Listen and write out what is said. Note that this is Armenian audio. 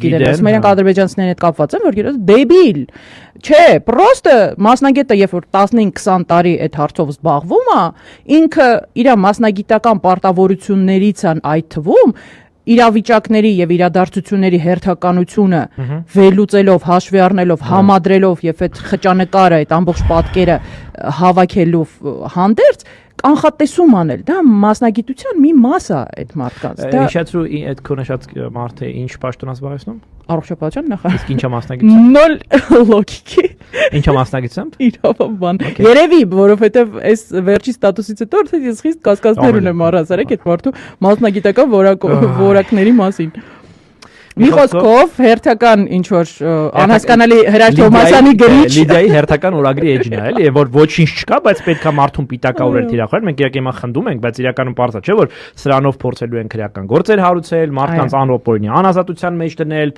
գիտեն, մենակ ադրբեջանցիներն հետ կապված են, որ գիտես, դեբիլ, չէ, պրոստը մասնագետը, երբ որ 15-20 տարի այդ հարցով զբաղվում է, ինքը իր մասնագիտական պարտավորություններից են այդ թվում իրավիճակների եւ իրադարձությունների հերթականությունը վերլուծելով, հաշվի առնելով, համադրելով եւ այդ խճանկարը, այդ ամբողջ պատկերը հավաքելով հանդերձ կանխատեսում անել, դա մասնագիտության մի մաս է այդ մարդկանց։ Դա հիշեցրու այդ քո նշած մարդը ինչ պաշտոն զբաղեցնում։ Առողջապահության նախարար։ Իսկ ինչա մասնագիտությամբ։ Նոլ լոգիկի։ Ինչա մասնագիտությամբ։ Իրավաբան։ Երևի, որովհետև այս վերջի ստատուսից հետո ես խիստ կասկածներ ունեմ առհասարակ այդ մարդու մասնագիտական որակների մասին։ Մի խոսքով հերթական ինչ որ անհասկանալի Հրաշ Թոմասյանի գրիչ Լիդիայի հերթական օրագրի էջն է, էլի, որ ոչինչ չկա, բայց պետքա մարդուն պիտակավորել թիրախորել։ Մենք իրական հիմա խնդում ենք, բայց իրականում պարզ է, չէ՞ որ սրանով փորձելու են քրեական գործեր հարուցել, մարդկանց անօպորինի անազատության մեջ դնել,